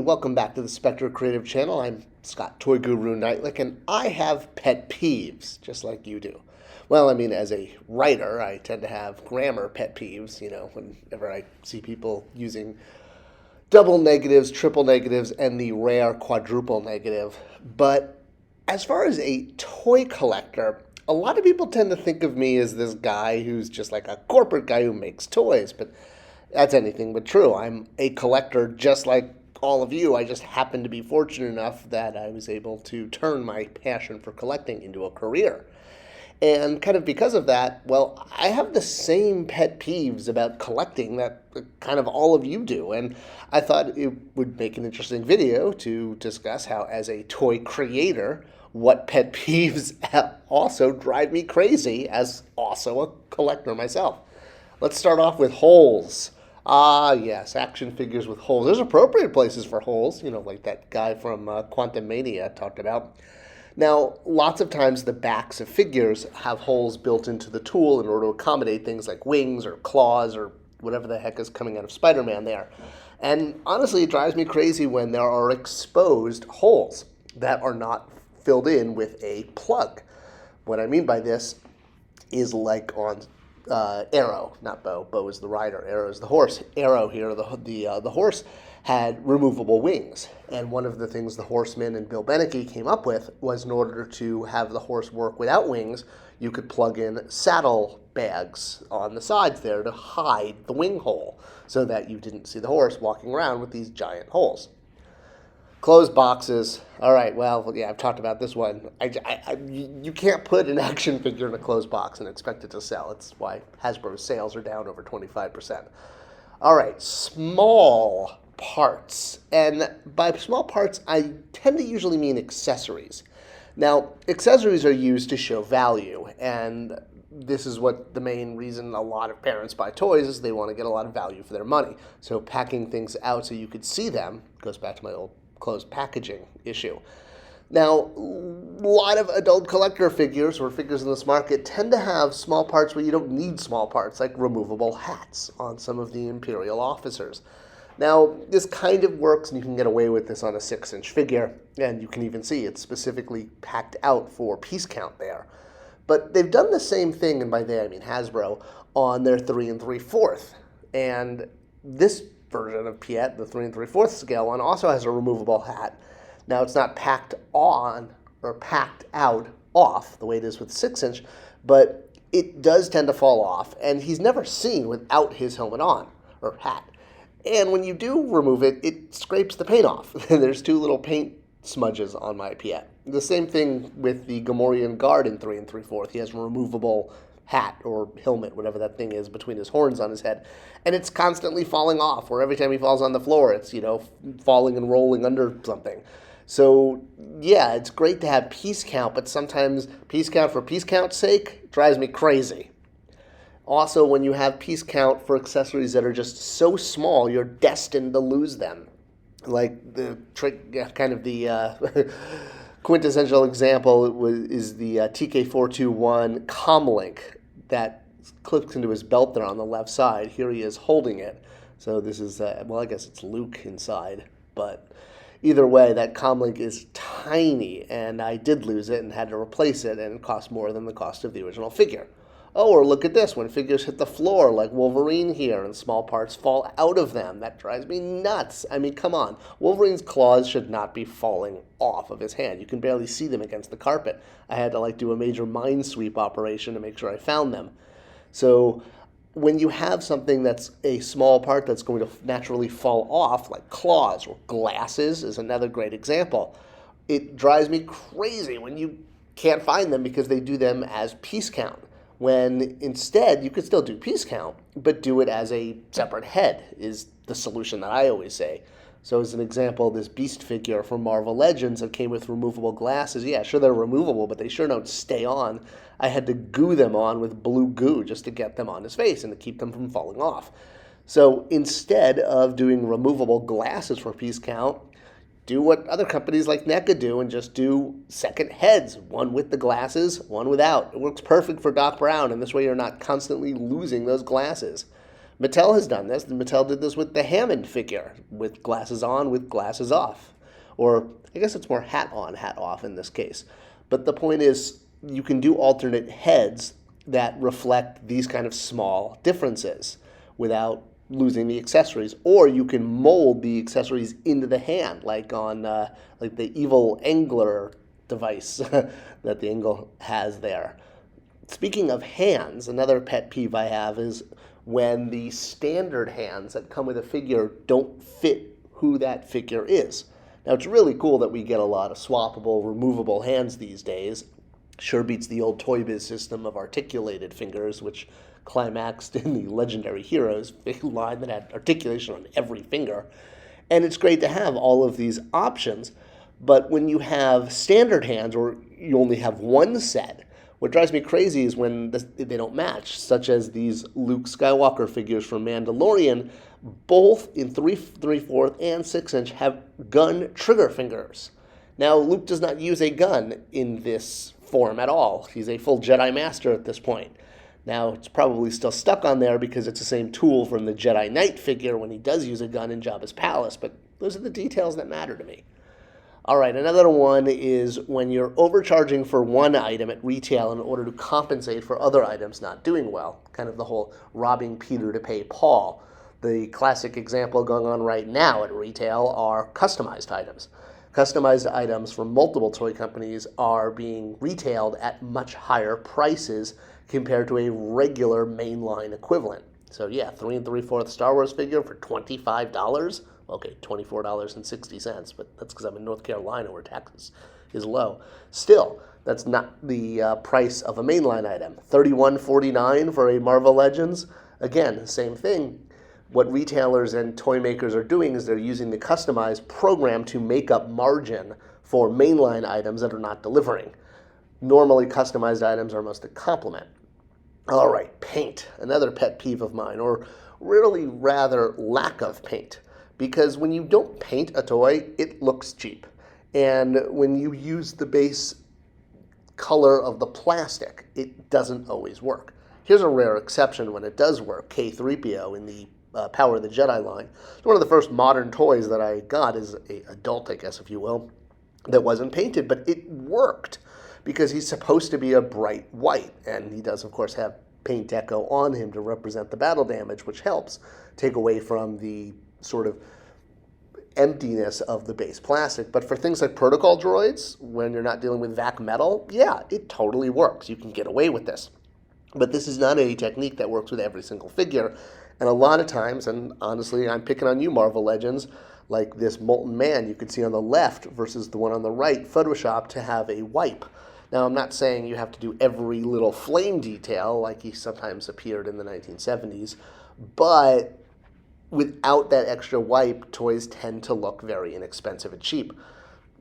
welcome back to the Spector Creative channel. I'm Scott, Toy Guru Neitlich, and I have pet peeves, just like you do. Well, I mean, as a writer, I tend to have grammar pet peeves, whenever I see people using double negatives, triple negatives, and the rare quadruple negative. But as far as a toy collector, a lot of people tend to think of me as this guy who's just like a corporate guy who makes toys, but that's anything but true. I'm a collector just like all of you. I just happen to be fortunate enough that I was able to turn my passion for collecting into a career. And kind of because of that, well, I have the same pet peeves about collecting that kind of all of you do. And I thought it would make an interesting video to discuss how, as a toy creator, what pet peeves also drive me crazy as also a collector myself. Let's start off with holes. Ah, yes, action figures with holes. There's appropriate places for holes, like that guy from Quantum Mania talked about. Now, lots of times the backs of figures have holes built into the tool in order to accommodate things like wings or claws or whatever the heck is coming out of Spider-Man there. And honestly, it drives me crazy when there are exposed holes that are not filled in with a plug. What I mean by this is like on Arrow, not Bo. Bo is the rider. Arrow is the horse. Arrow here, the horse had removable wings, and one of the things the Horseman and Bill Beneke came up with was in order to have the horse work without wings, you could plug in saddle bags on the sides there to hide the wing hole, so that you didn't see the horse walking around with these giant holes. Closed boxes. All right, well, yeah, I've talked about this one. You can't put an action figure in a closed box and expect it to sell. It's why Hasbro's sales are down over 25%. All right, small parts. And by small parts, I tend to usually mean accessories. Now, accessories are used to show value, and this is what the main reason a lot of parents buy toys is they want to get a lot of value for their money. So packing things out so you could see them goes back to my old closed packaging issue. Now, a lot of adult collector figures or figures in this market tend to have small parts where you don't need small parts, like removable hats on some of the Imperial officers. Now, this kind of works, and you can get away with this on a 6-inch figure, and you can even see it's specifically packed out for piece count there. But they've done the same thing, and by they I mean Hasbro, on their 3 3/4. And this version of Piet, the 3 3/4 scale one, also has a removable hat. Now, it's not packed on or packed out off the way it is with 6-inch, but it does tend to fall off, and he's never seen without his helmet on, or hat. And when you do remove it, it scrapes the paint off. There's 2 little paint smudges on my Piet. The same thing with the Gamorrean Guard in 3 3/4. He has a removable hat or helmet, whatever that thing is, between his horns on his head. And it's constantly falling off, or every time he falls on the floor, it's, falling and rolling under something. So, yeah, it's great to have piece count, but sometimes piece count for piece count's sake drives me crazy. Also, when you have piece count for accessories that are just so small, you're destined to lose them. Like the trick, kind of the quintessential example is the TK421 Comlink that clips into his belt there on the left side. Here he is holding it. So this is, I guess it's Luke inside. But either way, that Comlink is tiny, and I did lose it and had to replace it, and it cost more than the cost of the original figure. Oh, or look at this, when figures hit the floor, like Wolverine here, and small parts fall out of them. That drives me nuts. I mean, come on. Wolverine's claws should not be falling off of his hand. You can barely see them against the carpet. I had to, do a major minesweep operation to make sure I found them. So when you have something that's a small part that's going to naturally fall off, like claws or glasses is another great example, it drives me crazy when you can't find them because they do them as piece count. When instead, you could still do piece count, but do it as a separate head is the solution that I always say. So as an example, this Beast figure from Marvel Legends that came with removable glasses, yeah, sure they're removable, but they sure don't stay on. I had to glue them on with blue goo just to get them on his face and to keep them from falling off. So instead of doing removable glasses for piece count, do what other companies like NECA do and just do second heads, one with the glasses, one without. It works perfect for Doc Brown, and this way you're not constantly losing those glasses. Mattel has done this. Mattel did this with the Hammond figure, with glasses on, with glasses off. Or I guess it's more hat on, hat off in this case. But the point is, you can do alternate heads that reflect these kind of small differences without losing the accessories. Or you can mold the accessories into the hand, like on like the evil angler device that the Angle has there. Speaking of hands, another pet peeve I have is when the standard hands that come with a figure don't fit who that figure is. Now, it's really cool that we get a lot of swappable, removable hands these days. Sure beats the old Toy Biz system of articulated fingers, which climaxed in the Legendary Heroes line that had articulation on every finger. And it's great to have all of these options, but when you have standard hands or you only have one set, what drives me crazy is when they don't match, such as these Luke Skywalker figures from Mandalorian. Both in 3/4 and 6-inch have gun trigger fingers. Now, Luke does not use a gun in this form at all. He's a full Jedi Master at this point. Now, it's probably still stuck on there because it's the same tool from the Jedi Knight figure when he does use a gun in Jabba's palace, but those are the details that matter to me. All right, another one is when you're overcharging for one item at retail in order to compensate for other items not doing well. Kind of the whole robbing Peter to pay Paul. The classic example going on right now at retail are customized items. Customized items from multiple toy companies are being retailed at much higher prices compared to a regular mainline equivalent. So yeah, 3 3/4 Star Wars figure for $25. Okay, $24.60, but that's because I'm in North Carolina where taxes is low. Still, that's not the price of a mainline item. $31.49 for a Marvel Legends. Again, same thing. What retailers and toy makers are doing is they're using the customized program to make up margin for mainline items that are not delivering. Normally, customized items are almost a complement. All right, paint, another pet peeve of mine, or really rather lack of paint. Because when you don't paint a toy, it looks cheap. And when you use the base color of the plastic, it doesn't always work. Here's a rare exception when it does work. K-3PO in the Power of the Jedi line. It's one of the first modern toys that I got as an adult, I guess, if you will, that wasn't painted, but it worked because he's supposed to be a bright white, and he does, of course, have paint deco on him to represent the battle damage, which helps take away from the sort of emptiness of the base plastic. But for things like protocol droids, when you're not dealing with vac metal, yeah, it totally works. You can get away with this. But this is not a technique that works with every single figure. And a lot of times, and honestly, I'm picking on you, Marvel Legends, like this Molten Man you could see on the left versus the one on the right, Photoshopped to have a wipe. Now, I'm not saying you have to do every little flame detail like he sometimes appeared in the 1970s, but without that extra wipe, toys tend to look very inexpensive and cheap.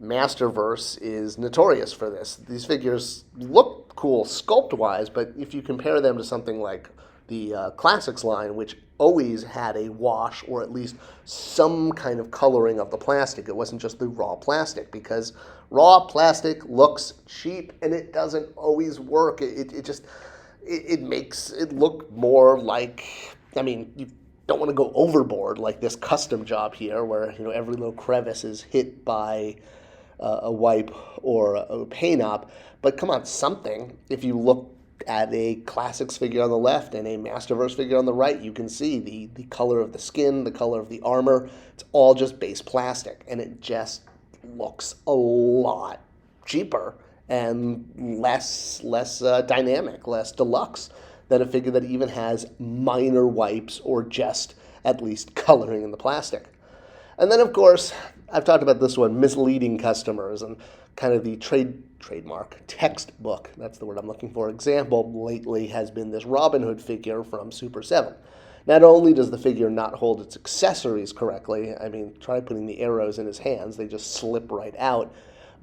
Masterverse is notorious for this. These figures look cool sculpt-wise, but if you compare them to something like the Classics line, which always had a wash or at least some kind of coloring of the plastic, it wasn't just the raw plastic, because raw plastic looks cheap and it doesn't always work. It makes it look more like, I mean, you don't want to go overboard like this custom job here where, you know, every little crevice is hit by a wipe or a paint op, but come on, something. If you look at a Classics figure on the left and a Masterverse figure on the right, you can see the color of the skin, the color of the armor. It's all just base plastic, and it just looks a lot cheaper and less dynamic, less deluxe than a figure that even has minor wipes or just at least coloring in the plastic. And then, of course, I've talked about this one, misleading customers, and kind of the trademark textbook, that's the word I'm looking for, example lately has been this Robin Hood figure from Super 7. Not only does the figure not hold its accessories correctly, I mean, try putting the arrows in his hands, they just slip right out,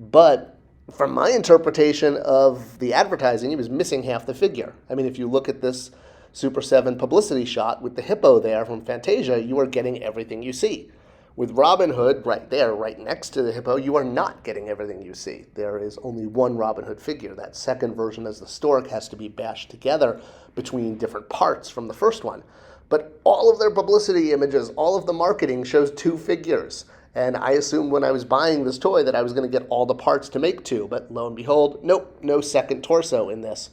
but from my interpretation of the advertising, he was missing half the figure. I mean, if you look at this Super 7 publicity shot with the hippo there from Fantasia, you are getting everything you see. With Robin Hood right there, right next to the hippo, you are not getting everything you see. There is only one Robin Hood figure. That second version as the stork has to be bashed together between different parts from the first one. But all of their publicity images, all of the marketing shows two figures. And I assumed when I was buying this toy that I was going to get all the parts to make two. But lo and behold, nope, no second torso in this.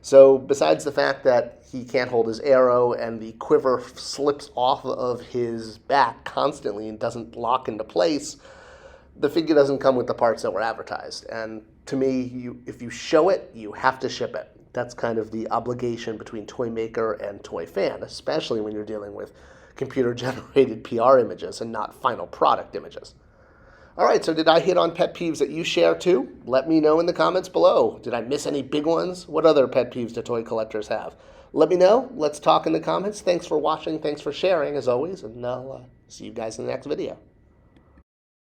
So besides the fact that he can't hold his arrow and the quiver slips off of his back constantly and doesn't lock into place, the figure doesn't come with the parts that were advertised. And to me, if you show it, you have to ship it. That's kind of the obligation between toy maker and toy fan, especially when you're dealing with computer-generated PR images and not final product images. All right, so did I hit on pet peeves that you share too? Let me know in the comments below. Did I miss any big ones? What other pet peeves do toy collectors have? Let me know. Let's talk in the comments. Thanks for watching. Thanks for sharing, as always, and I'll see you guys in the next video.